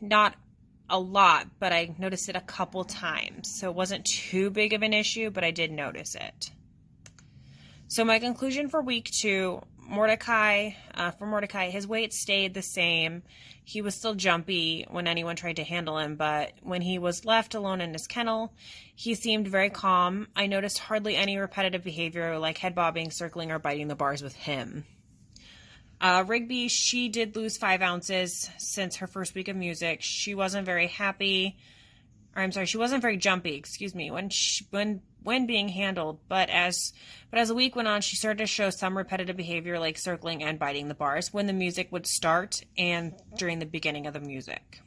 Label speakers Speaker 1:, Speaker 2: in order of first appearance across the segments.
Speaker 1: Not a lot, but I noticed it a couple times. So it wasn't too big of an issue, but I did notice it. So my conclusion for week 2, Mordecai, his weight stayed the same. He was still jumpy when anyone tried to handle him, but when he was left alone in his kennel, he seemed very calm. I noticed hardly any repetitive behavior like head bobbing, circling, or biting the bars with him. Rigby, she did lose 5 ounces since her first week of music. She wasn't very happy, or I'm sorry, she wasn't very jumpy, excuse me, when being handled. But as the week went on, she started to show some repetitive behavior like circling and biting the bars when the music would start and during the beginning of the music.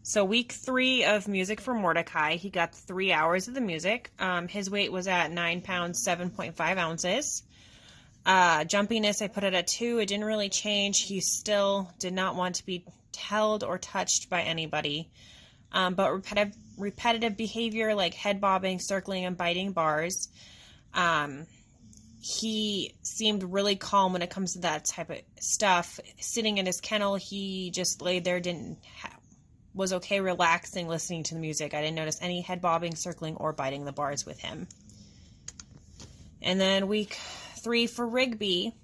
Speaker 1: So week 3 of music for Mordecai, he got 3 hours of the music. His weight was at 9 pounds, 7.5 ounces. Jumpiness, I put it at 2. It didn't really change. He still did not want to be held or touched by anybody. But repetitive behavior like head bobbing, circling, and biting bars. He seemed really calm when it comes to that type of stuff. Sitting in his kennel, he just laid there, was okay relaxing, listening to the music. I didn't notice any head bobbing, circling, or biting the bars with him. And then week 3 for Rigby,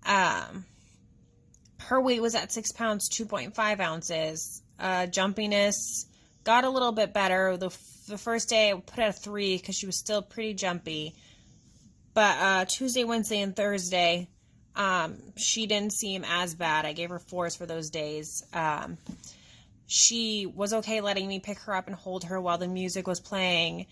Speaker 1: her weight was at 6 pounds, 2.5 ounces. Jumpiness got a little bit better. The first day I put it at 3 because she was still pretty jumpy. But Tuesday, Wednesday, and Thursday, she didn't seem as bad. I gave her 4s for those days. She was okay letting me pick her up and hold her while the music was playing.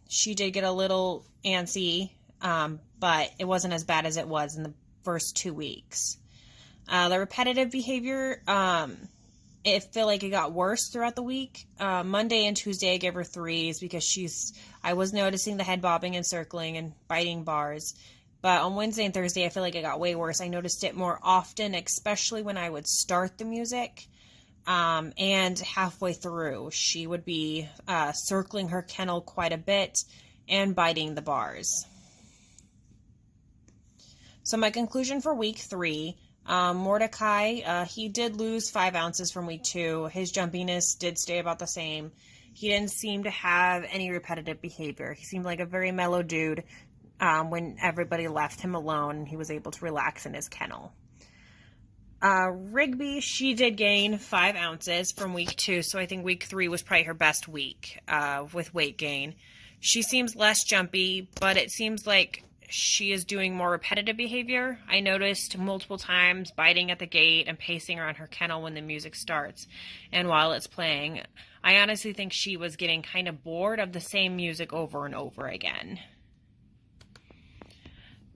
Speaker 1: She did get a little antsy, but it wasn't as bad as it was in the first 2 weeks. The repetitive behavior, it felt like it got worse throughout the week. Monday and Tuesday I gave her 3s because I was noticing the head bobbing and circling and biting bars. But on Wednesday and Thursday I feel like it got way worse. I noticed it more often, especially when I would start the music. And halfway through, she would be circling her kennel quite a bit and biting the bars. So my conclusion for week 3, Mordecai, he did lose 5 ounces from week 2. His jumpiness did stay about the same. He didn't seem to have any repetitive behavior. He seemed like a very mellow dude when everybody left him alone and he was able to relax in his kennel. Rigby, she did gain 5 ounces from week 2, so I think week 3 was probably her best week with weight gain. She seems less jumpy, but it seems like she is doing more repetitive behavior. I noticed multiple times biting at the gate and pacing around her kennel when the music starts and while it's playing. I honestly think she was getting kind of bored of the same music over and over again.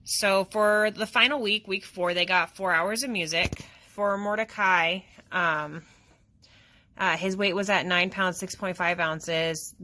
Speaker 1: So for the final week, week 4, they got 4 hours of music. For Mordecai, his weight was at 9 pounds, 6.5 ounces.